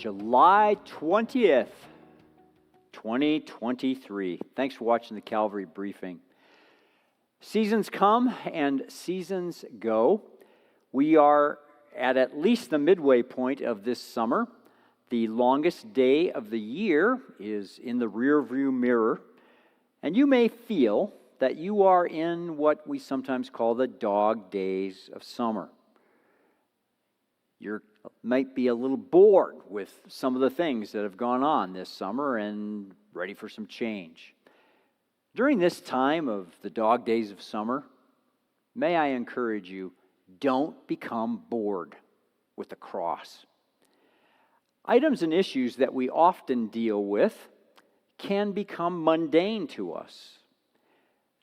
July 20th, 2023. Thanks for watching the Calvary briefing. Seasons come and seasons go. We are at least the midway point of this summer. The longest day of the year is in the rearview mirror, and you may feel that you are in what we sometimes call the dog days of summer. You might be a little bored with some of the things that have gone on this summer and ready for some change. During this time of the dog days of summer, may I encourage you, don't become bored with the cross. Items and issues that we often deal with can become mundane to us.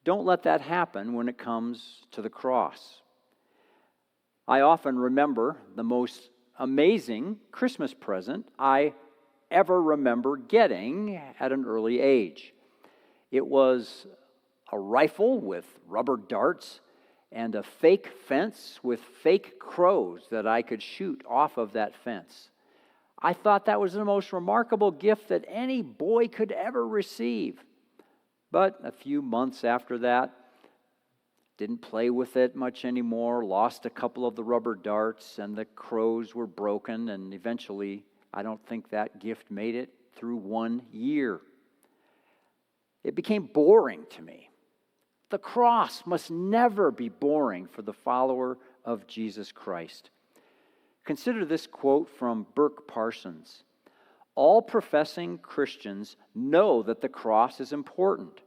Don't let that happen when it comes to the cross. I often remember the most amazing Christmas present I ever remember getting at an early age. It was a rifle with rubber darts and a fake fence with fake crows that I could shoot off of that fence. I thought that was the most remarkable gift that any boy could ever receive. But a few months after that, didn't play with it much anymore, lost a couple of the rubber darts, and the crows were broken, and eventually, I don't think that gift made it through 1 year. It became boring to me. The cross must never be boring for the follower of Jesus Christ. Consider this quote from Burke Parsons. All professing Christians know that the cross is important,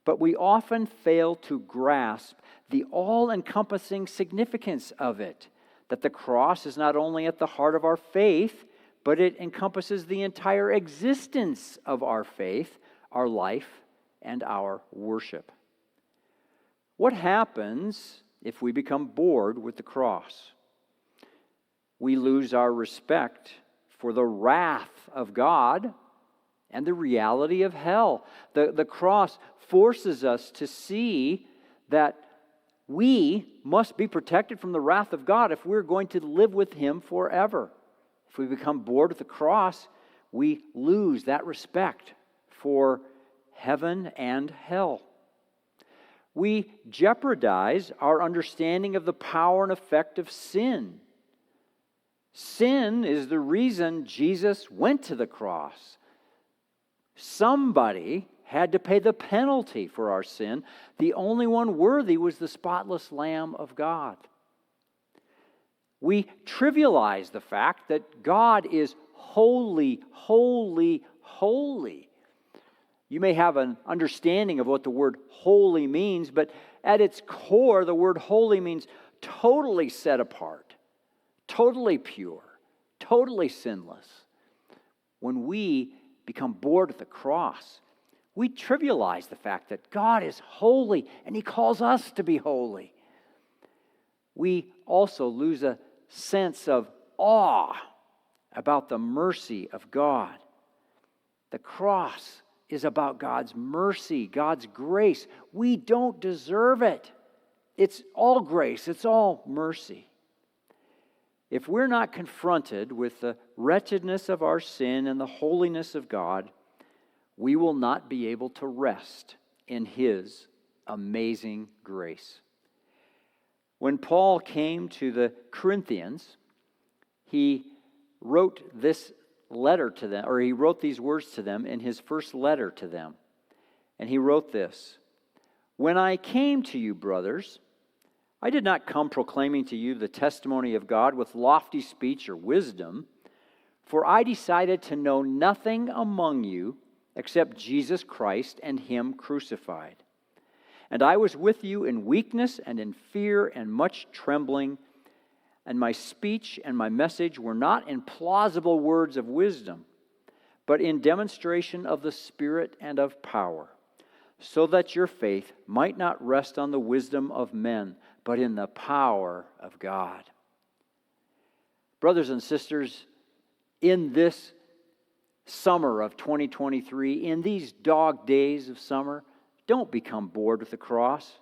but we often fail to grasp the all-encompassing significance of it, that the cross is not only at the heart of our faith, but it encompasses the entire existence of our faith, our life, and our worship. What happens if we become bored with the cross? We lose our respect for the wrath of God and the reality of hell. The cross forces us to see that we must be protected from the wrath of God if we're going to live with Him forever. If we become bored with the cross, we lose that respect for heaven and hell. We jeopardize our understanding of the power and effect of sin. Sin is the reason Jesus went to the cross. Somebody had to pay the penalty for our sin. The only one worthy was the spotless Lamb of God. We trivialize the fact that God is holy, holy, holy. You may have an understanding of what the word holy means, but at its core, the word holy means totally set apart, totally pure, totally sinless. When we become bored with the cross, we trivialize the fact that God is holy and He calls us to be holy. We also lose a sense of awe about the mercy of God. The cross is about God's mercy, God's grace. We don't deserve it. It's all grace, it's all mercy. If we're not confronted with the wretchedness of our sin and the holiness of God, we will not be able to rest in His amazing grace. When Paul came to the Corinthians, he wrote this letter to them, or he wrote these words to them in his first letter to them. And he wrote this: "When I came to you, brothers, I did not come proclaiming to you the testimony of God with lofty speech or wisdom, for I decided to know nothing among you except Jesus Christ and Him crucified. And I was with you in weakness and in fear and much trembling, and my speech and my message were not in plausible words of wisdom, but in demonstration of the Spirit and of power, so that your faith might not rest on the wisdom of men, but in the power of God." Brothers and sisters, in this summer of 2023, in these dog days of summer, don't become bored with the cross.